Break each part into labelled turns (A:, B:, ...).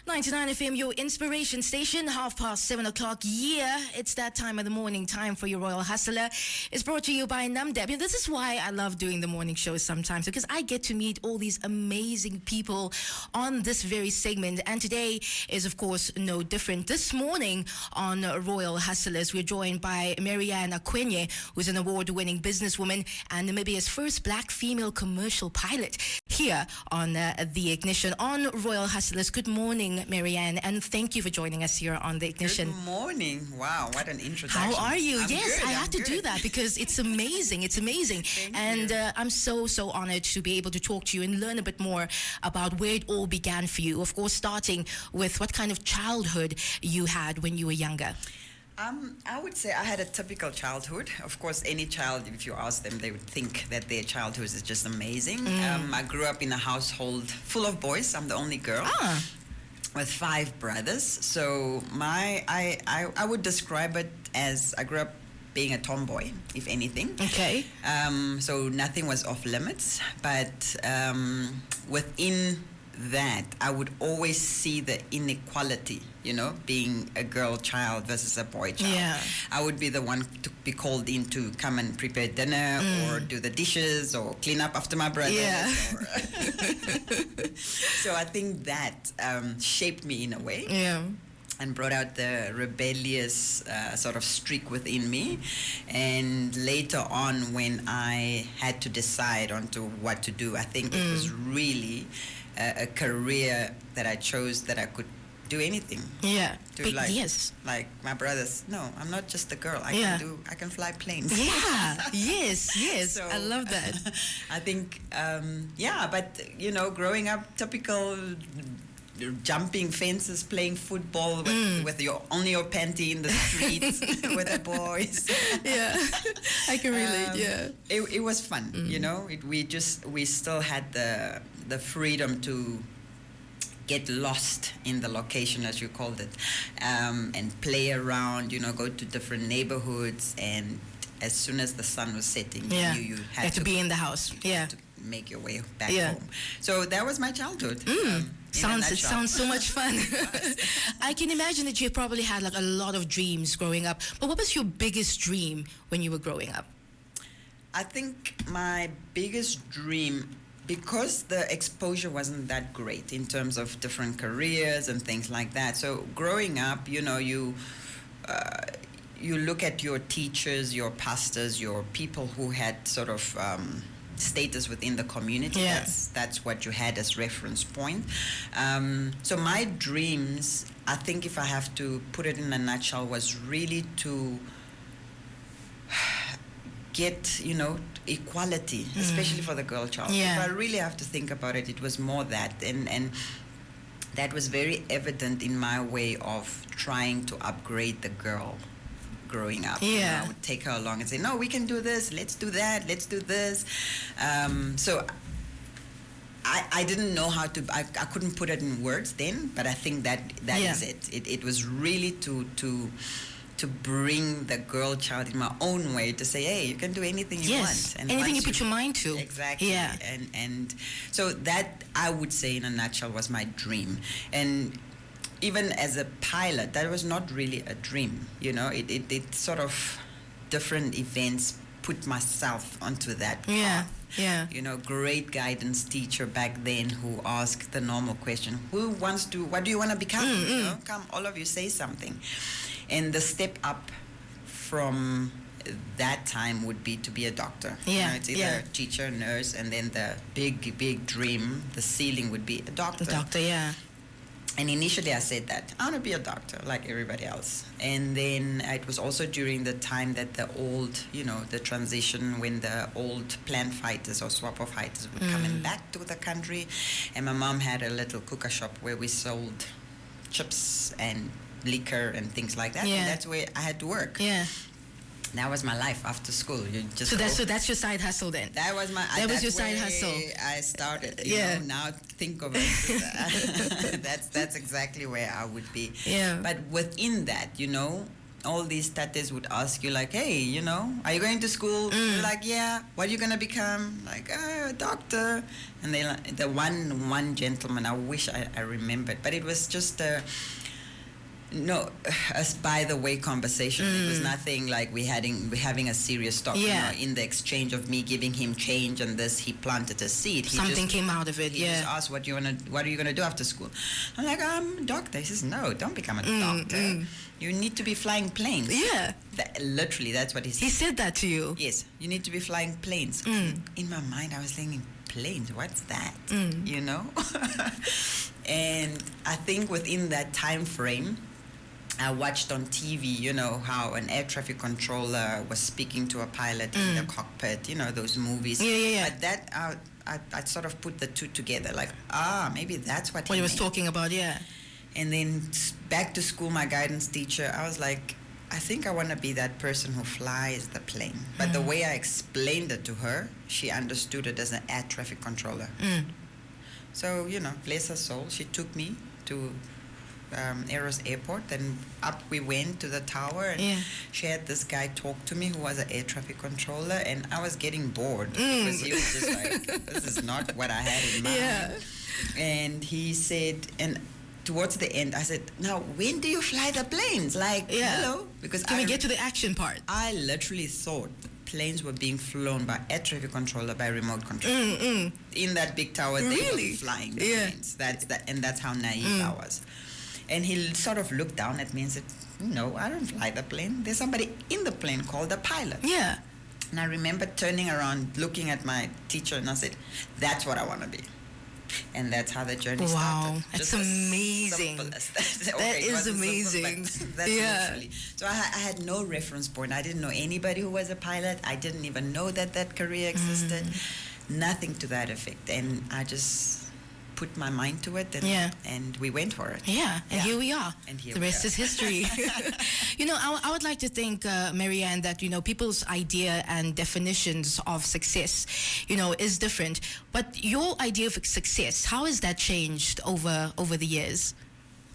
A: 99 FM, your inspiration station, 7:30. Yeah, it's that time of the morning, time for your Royal Hustler. It's brought to you by NAMDEB. This is why I love doing the morning shows sometimes, because I get to meet all these amazing people on this very segment. And today is, of course, no different. This morning on Royal Hustlers, we're joined by Mariane Akwenye, who's an award-winning businesswoman and Namibia's first black female commercial pilot, here on The Ignition on Royal Hustlers. Good morning, Mariane, and thank you for joining us here on The Ignition.
B: Good morning. Wow, what an introduction.
A: How are you?
B: I'm
A: yes,
B: good,
A: I have to
B: good.
A: do that because it's amazing. It's amazing.
B: Thank you.
A: I'm so honored to be able to talk to you and learn a bit more about where it all began for you. Of course, starting with what kind of childhood you had when you were younger.
B: I would say I had a typical childhood. Of course, any child, if you ask them, they would think that their childhood is just amazing. I grew up in a household full of boys. I'm the only girl. With 5 brothers. So I would describe it as I grew up being a tomboy, if anything.
A: Okay.
B: So nothing was off limits. But within that, I would always see the inequality, being a girl child versus a boy child.
A: Yeah.
B: I would be the one to be called in to come and prepare dinner or do the dishes or clean up after my brothers.
A: Yeah.
B: So I think that shaped me in a way.
A: Yeah.
B: And brought out the rebellious sort of streak within me. And later on, when I had to decide onto what to do, I think it was really a career that I chose that I could do anything.
A: Yeah.
B: Yes. Like my brothers. No, I'm not just a girl. I can fly planes.
A: Yeah. yes. So, I love that.
B: I think, but growing up, typical jumping fences, playing football with only your panty in the streets with the boys.
A: Yeah, I can relate.
B: It was fun. We still had the freedom to get lost in the location, as you called it, and play around. Go to different neighborhoods, and as soon as the sun was setting, you had
A: to be in the house. Yeah,
B: to make your way back home. So that was my childhood.
A: Sounds so much fun. I can imagine that you probably had like a lot of dreams growing up. But what was your biggest dream when you were growing up?
B: I think my biggest dream, because the exposure wasn't that great in terms of different careers and things like that. So growing up, you look at your teachers, your pastors, your people who had sort of status within the community.
A: Yeah.
B: That's what you had as reference point. So my dreams, I think if I have to put it in a nutshell, was really to get, equality, especially for the girl child.
A: Yeah.
B: If I really have to think about it, it was more that. And that was very evident in my way of trying to upgrade the girl growing up.
A: Yeah.
B: I would take her along and say, no, we can do this, let's do that, let's do this. So I didn't know how to, I couldn't put it in words then, but I think that is it. It was really to bring the girl child in my own way, to say, hey, you can do anything you want. And
A: anything you put your mind to.
B: Exactly. Yeah. And so that, I would say in a nutshell, was my dream. And even as a pilot, that was not really a dream. It sort of different events put myself onto that path.
A: Yeah.
B: Great guidance teacher back then who asked the normal question, what do you want to become? Come, all of you say something. And the step up from that time would be to be a doctor.
A: Yeah.
B: It's either teacher, nurse, and then the big dream, the ceiling would be a doctor.
A: A doctor, yeah.
B: And initially I said that I want to be a doctor like everybody else. And then it was also during the time that the old, the transition when the old plant fighters or swapper fighters were coming back to the country. And my mom had a little cooker shop where we sold chips and liquor and things like that.
A: Yeah.
B: And that's where I had to work.
A: Yeah.
B: That was my life after school.
A: So that's your side hustle then.
B: That was my.
A: That was your side hustle.
B: I started. Now think of it. That's exactly where I would be.
A: Yeah.
B: But within that, all these tatas would ask you like, hey, you know, are you going to school? You're like, yeah. What are you going to become? Like, a doctor. And they like, the one gentleman, I wish I remembered, but it was just a by the way conversation. It was nothing like we're having a serious talk.
A: Yeah.
B: You know, in the exchange of me giving him change and this, he planted a seed.
A: Something came out of it.
B: He just asked, what are you gonna do after school? I'm like, I'm a doctor. He says, no, don't become a doctor. You need to be flying planes.
A: Yeah.
B: Literally, that's what he said.
A: He said that to you.
B: Yes, you need to be flying planes. In my mind, I was thinking, planes, what's that? You know? And I think within that time frame, I watched on TV, you know, how an air traffic controller was speaking to a pilot in the cockpit, you know, those movies.
A: Yeah.
B: But that, I sort of put the two together, like, maybe that's what
A: he was
B: meant.
A: talking about, yeah.
B: And then back to school, my guidance teacher, I was like, I think I want to be that person who flies the plane. But the way I explained it to her, she understood it as an air traffic controller. So, you know, bless her soul, she took me to Eros Airport, and up we went to the tower, and she had this guy talk to me who was an air traffic controller, and I was getting bored because he was just like, this is not what I had in mind.
A: Yeah.
B: And he said, and towards the end, I said, now, when do you fly the planes? Like, hello? Because
A: Can we get to the action part?
B: I literally thought planes were being flown by air traffic controller by remote control. In that big tower, they were flying the planes. That's how naive I was. And he sort of looked down at me and said, no, I don't fly the plane. There's somebody in the plane called the pilot.
A: Yeah.
B: And I remember turning around, looking at my teacher, and I said, that's what I want to be. And that's how the journey started.
A: Wow, that's amazing. That is amazing.
B: That's literally. So I had no reference point. I didn't know anybody who was a pilot. I didn't even know that career existed. Nothing to that effect. And I just put my mind to it, and we went for it.
A: Yeah, and here we are.
B: And here
A: the rest is history. You know, I would like to think, Marianne, that, you know, people's idea and definitions of success, you know, is different. But your idea of success, how has that changed over the years?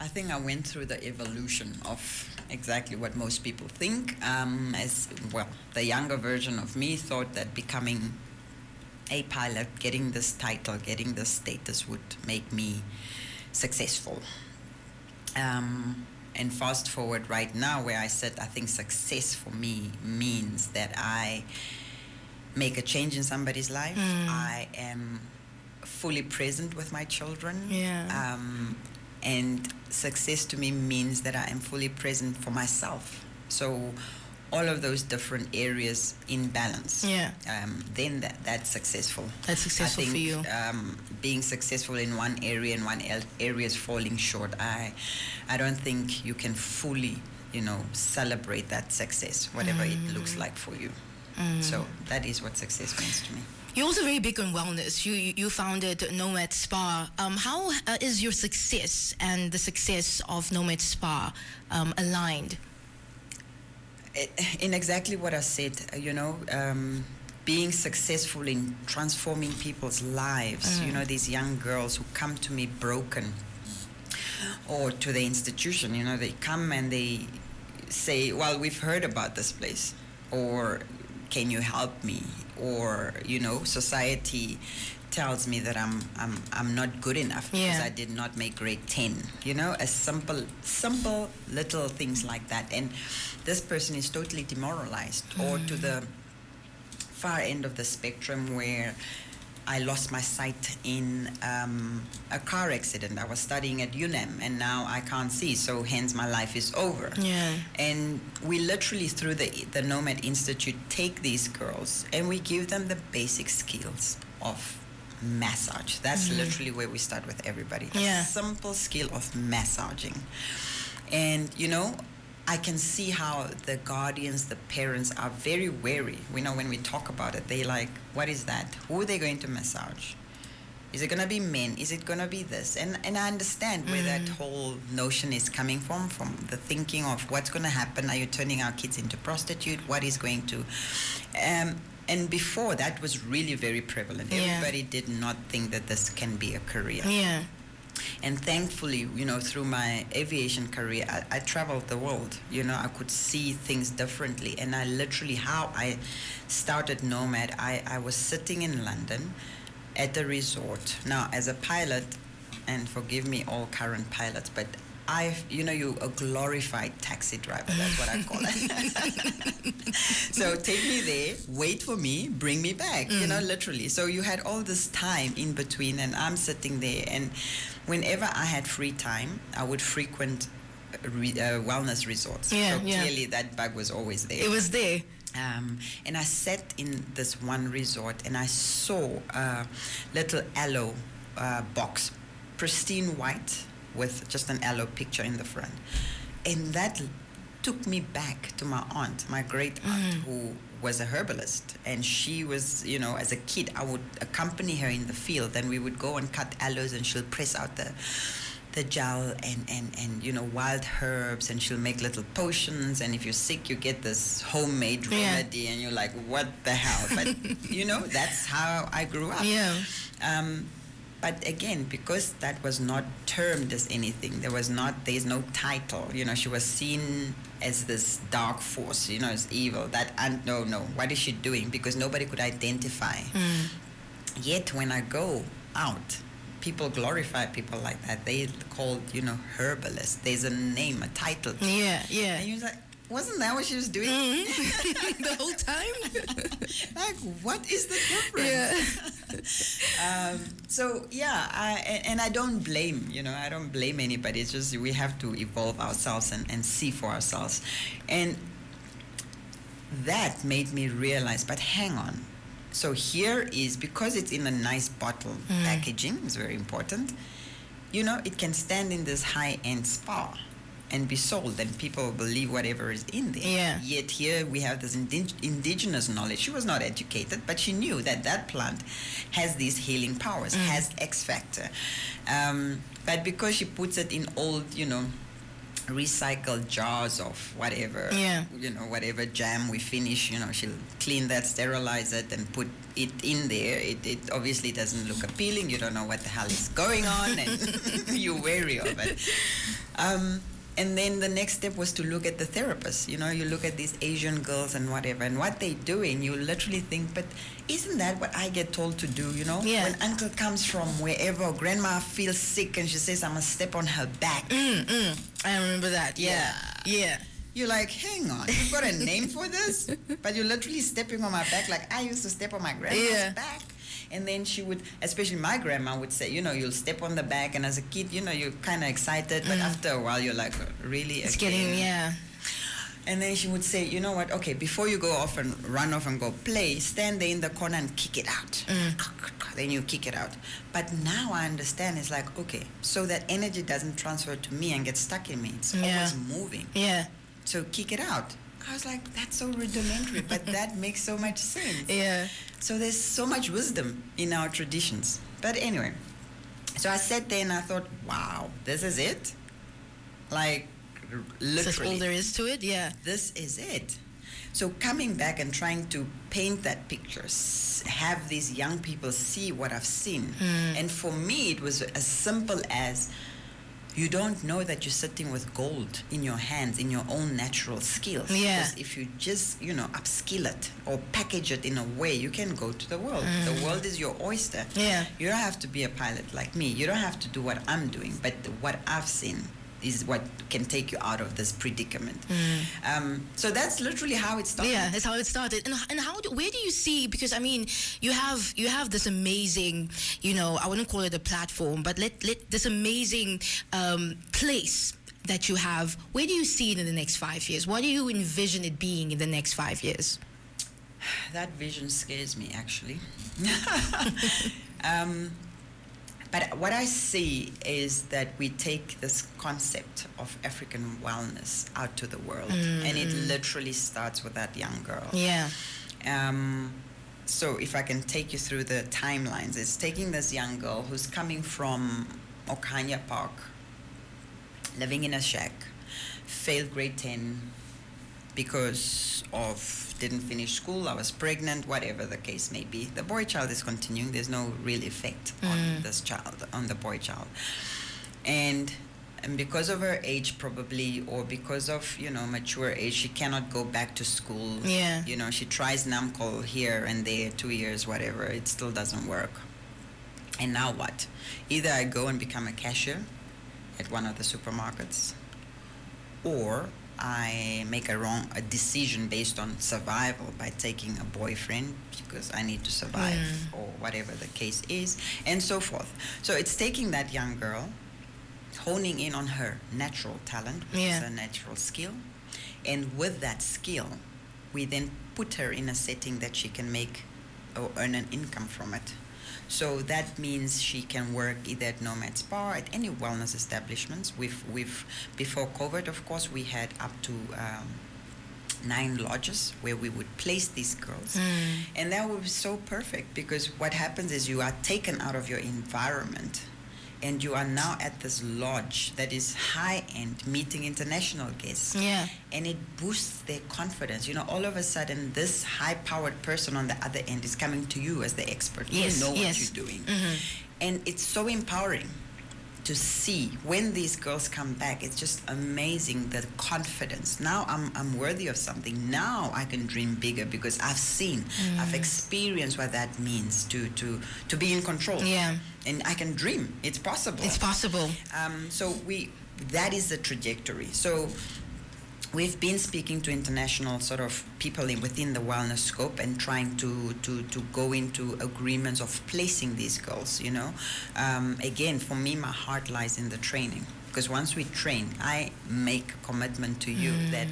B: I think I went through the evolution of exactly what most people think. As well, the younger version of me thought that becoming a pilot, getting this title, getting this status would make me successful. And fast forward right now where I said, I think success for me means that I make a change in somebody's life. I am fully present with my children.
A: Yeah.
B: And success to me means that I am fully present for myself. So all of those different areas in balance.
A: Yeah.
B: Then that's successful.
A: That's successful for you.
B: Being successful in one area and one area is falling short. I don't think you can fully, you know, celebrate that success, whatever it looks like for you. So that is what success means to me.
A: You're also very big on wellness. You founded Nomad Spa. How is your success and the success of Nomad Spa aligned?
B: In exactly what I said, you know, being successful in transforming people's lives. You know, these young girls who come to me broken, or to the institution, you know, they come and they say, well, we've heard about this place, or can you help me? Or, you know, society tells me that I'm not good enough because I did not make grade 10. You know, a simple little things like that. And this person is totally demoralized. Or to the far end of the spectrum where I lost my sight in a car accident. I was studying at UNAM and now I can't see, so hence my life is over.
A: Yeah.
B: And we literally, through the Nomad Institute, take these girls and we give them the basic skills of massage. That's literally where we start with everybody. The simple skill of massaging. And, you know, I can see how the guardians, the parents are very wary. We know when we talk about it, they like, what is that? Who are they going to massage? Is it going to be men? Is it going to be this? And I understand where that whole notion is coming from the thinking of what's going to happen. Are you turning our kids into prostitute? What is going to... and before, that was really very prevalent. Everybody did not think that this can be a career.
A: Yeah.
B: And thankfully, through my aviation career, I traveled the world. I could see things differently. And I literally, how I started Nomad, I was sitting in London at a resort. Now, as a pilot, and forgive me all current pilots, but you're a glorified taxi driver. That's what I call it. So take me there, wait for me, bring me back, literally. So you had all this time in between, and I'm sitting there. And whenever I had free time, I would frequent wellness resorts.
A: Yeah,
B: so clearly that bug was always there.
A: It was there.
B: And I sat in this one resort, and I saw a little aloe box, pristine white, with just an aloe picture in the front. And that took me back to my aunt, my great aunt, who was a herbalist. And she was, as a kid, I would accompany her in the field, and we would go and cut aloes, and she'll press out the gel and wild herbs, and she'll make little potions, and if you're sick, you get this homemade remedy, and you're like, what the hell? But, that's how I grew up.
A: Yeah.
B: But again, because that was not termed as anything, there's no title. She was seen as this dark force, as evil. No, what is she doing? Because nobody could identify. Yet when I go out, people glorify people like that. They called, herbalists. There's a name, a title.
A: Yeah.
B: And you're like, wasn't that what she was doing?
A: The whole time?
B: Like, what is the difference?
A: Yeah.
B: And I don't blame, I don't blame anybody. It's just we have to evolve ourselves and see for ourselves. And that made me realize, but hang on. So here is, because it's in a nice bottle packaging, is very important, it can stand in this high-end spa and be sold, and people believe whatever is in there.
A: Yeah.
B: Yet here we have this indigenous knowledge. She was not educated, but she knew that plant has these healing powers, has X factor. But because she puts it in old, recycled jars of whatever, whatever jam we finish, she'll clean that, sterilize it, and put it in there. It obviously doesn't look appealing. You don't know what the hell is going on, and you're wary of it. And then the next step was to look at the therapist. You look at these Asian girls and whatever, and what they're doing, you literally think, but isn't that what I get told to do,
A: Yeah.
B: When uncle comes from wherever, grandma feels sick, and she says, I'm going to step on her back.
A: I remember that. Yeah.
B: You're like, hang on, you've got a name for this? But you're literally stepping on my back like I used to step on my grandma's back. And then she would, especially my grandma would say, you'll step on the back, and as a kid, you're kind of excited, but after a while, you're like, really?
A: It's getting,
B: And then she would say, you know what, okay, before you go off and run off and go play, stand there in the corner and kick it out. Then you kick it out. But now I understand, it's like, okay, so that energy doesn't transfer to me and get stuck in me. It's always moving.
A: Yeah.
B: So kick it out. I was like, that's so rudimentary, but that makes so much sense.
A: Yeah.
B: So there's so much wisdom in our traditions. But anyway, so I sat there and I thought, wow, this is it? Like, literally.
A: That's all there is to it, yeah.
B: This is it. So coming back and trying to paint that picture, have these young people see what I've seen. And for me, it was as simple as, you don't know that you're sitting with gold in your hands, in your own natural skills.
A: Yeah.
B: Because if you just, upskill it or package it in a way, you can go to the world. The world is your oyster.
A: Yeah.
B: You don't have to be a pilot like me. You don't have to do what I'm doing. But what I've seen is what can take you out of this predicament. So that's literally how it started.
A: Yeah, that's how it started. And where do you see, because I mean, you have this amazing, I wouldn't call it a platform, but let this amazing place that you have. Where do you see it in the next 5 years? What do you envision it being in the next 5 years?
B: That vision scares me, actually. But what I see is that we take this concept of African wellness out to the world. And it literally starts with that young girl.
A: Yeah.
B: So if I can take you through the timelines, it's taking this young girl who's coming from Okanya Park, living in a shack, failed grade 10 because of didn't finish school, I was pregnant, whatever the case may be. The boy child is continuing. There's no real effect on this child, on the boy child. And because of her age probably, or because of, mature age, she cannot go back to school.
A: Yeah.
B: She tries NAMCOL here and there, 2 years, whatever. It still doesn't work. And now what? Either I go and become a cashier at one of the supermarkets, or I make a decision based on survival by taking a boyfriend because I need to survive, or whatever the case is, and so forth. So it's taking that young girl, honing in on her natural talent, which is a natural skill, and with that skill, we then put her in a setting that she can make or earn an income from it. So that means she can work either at Nomad Spa, at any wellness establishments. We've before COVID, of course, we had up to 9 lodges where we would place these girls. And that was so perfect, because what happens is you are taken out of your environment and you are now at this lodge that is high-end, meeting international guests.
A: Yeah.
B: And it boosts their confidence. All of a sudden, this high-powered person on the other end is coming to you as the expert.
A: Yes,
B: You know
A: yes.
B: what you're doing. And it's so empowering to see when these girls come back. It's just amazing, the confidence. Now I'm worthy of something. Now I can dream bigger because I've seen, I've experienced what that means to be in control.
A: Yeah.
B: And I can dream. It's possible.
A: It's possible.
B: So that is the trajectory. So we've been speaking to international sort of people within the wellness scope and trying to go into agreements of placing these girls, Again, for me, my heart lies in the training, because once we train, I make a commitment to you that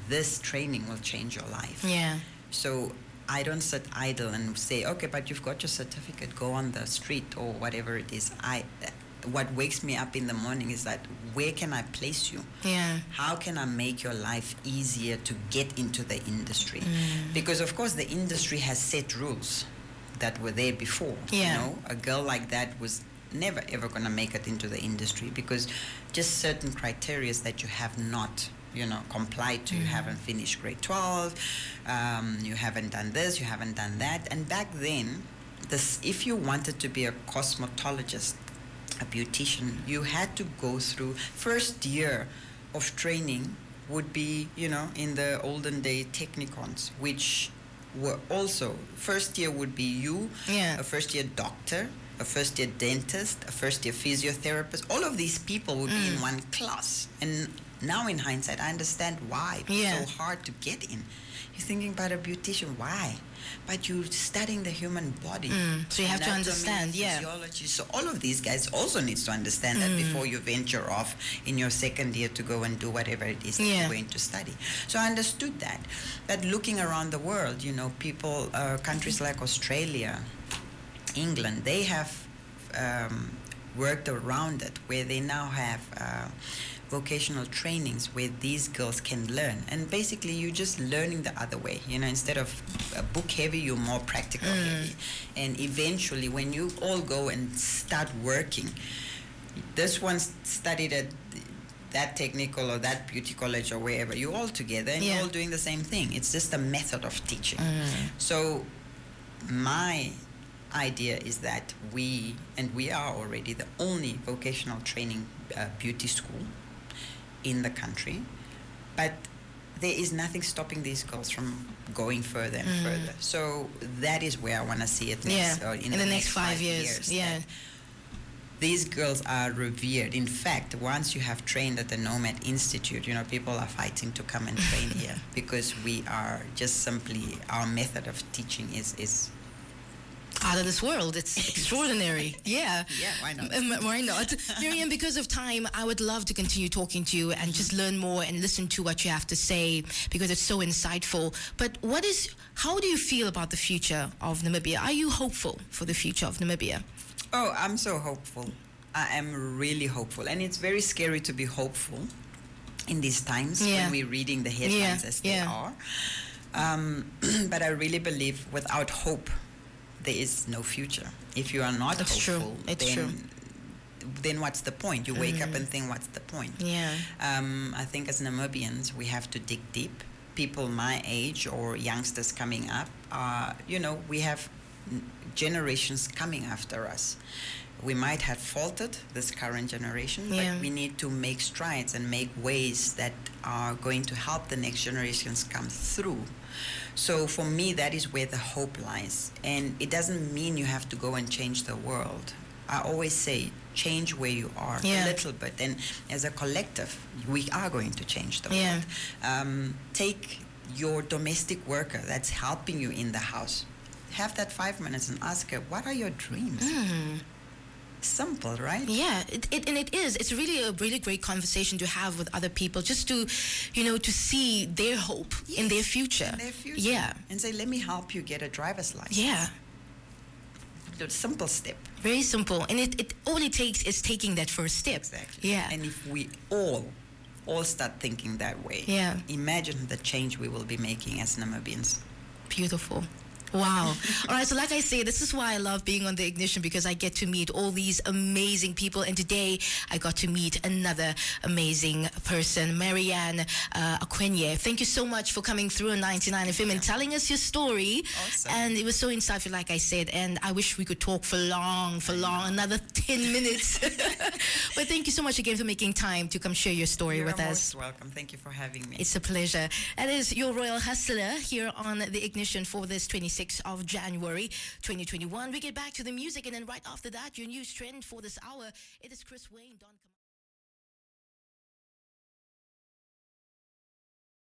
B: this training will change your life.
A: Yeah.
B: So I don't sit idle and say, okay, but you've got your certificate, go on the street or whatever it is. What wakes me up in the morning is that, where can I place you?
A: Yeah.
B: How can I make your life easier to get into the industry? Because, of course, the industry has set rules that were there before.
A: Yeah.
B: A girl like that was never, ever going to make it into the industry, because just certain criteria that you have not complied to. You haven't finished grade 12, you haven't done this, you haven't done that. And back then, if you wanted to be a cosmetologist, a beautician, you had to go through first year of training would be, in the olden day technicons, which were also, first year would be you, a first year doctor, a first year dentist, a first year physiotherapist. All of these people would be in one class. And now in hindsight, I understand why it's so hard to get in. You're thinking about a beautician, why? But you're studying the human body.
A: So you have to
B: anatomy,
A: understand,
B: physiology. So all of these guys also needs to understand that before you venture off in your second year to go and do whatever it is that you're going to study. So I understood that. But looking around the world, people, countries like Australia, England, they have worked around it, where they now have vocational trainings where these girls can learn. And basically, you're just learning the other way. Instead of book heavy, you're more practical heavy. And eventually, when you all go and start working, this one studied at that technical or that beauty college or wherever, you're all together and you're all doing the same thing. It's just a method of teaching. So my idea is that we are already the only vocational training beauty school in the country, but there is nothing stopping these girls from going further and further. So that is where I want to see it next, in the next 5 years.
A: Yeah.
B: These girls are revered. In fact, once you have trained at the Nomad Institute, people are fighting to come and train here, because we are just simply, our method of teaching is
A: out of this world. It's extraordinary. Yeah.
B: Yeah, why not?
A: Why not? Mariane, because of time, I would love to continue talking to you and just learn more and listen to what you have to say, because it's so insightful. But how do you feel about the future of Namibia? Are you hopeful for the future of Namibia?
B: Oh, I'm so hopeful. I am really hopeful. And it's very scary to be hopeful in these times when we're reading the headlines as they are. But I really believe without hope, there is no future. If you are not hopeful, then what's the point? You wake up and think, what's the point?
A: Yeah.
B: I think as Namibians, we have to dig deep. People my age or youngsters coming up, we have generations coming after us. we might have faltered this current generation,
A: Yeah.
B: but we need to make strides and make ways that are going to help the next generations come through. So for me, that is where the hope lies. And it doesn't mean you have to go and change the world. I always say, change where you are
A: Yeah.
B: a little bit. And as a collective, we are going to change the
A: Yeah.
B: world. Take your domestic worker that's helping you in the house. Have that 5 minutes and ask her, what are your dreams? Simple, right?
A: Yeah, it is. It's really a really great conversation to have with other people, just to, to see their hope in their future.
B: In their future.
A: Yeah.
B: And say, let me help you get a driver's license.
A: Yeah.
B: The simple step.
A: Very simple. And it all it takes is taking that first step.
B: Exactly.
A: Yeah.
B: And if we all start thinking that way,
A: Yeah.
B: imagine the change we will be making as Namibians.
A: Beautiful. Wow. All right. So like I say, this is why I love being on The Ignition, because I get to meet all these amazing people. And today I got to meet another amazing person, Mariane Akwenye. Thank you so much for coming through on 99 FM and telling us your story.
B: Awesome.
A: And it was so insightful, like I said. And I wish we could talk for long, another 10 minutes. But thank you so much again for making time to come share your story
B: You're
A: with us.
B: most welcome. Thank you for having me.
A: It's a pleasure. That is your Royal Hustler here on The Ignition for this 26th of January 2021. We get back to the music, and then right after that, your news trend for this hour. It is Chris Wayne. Don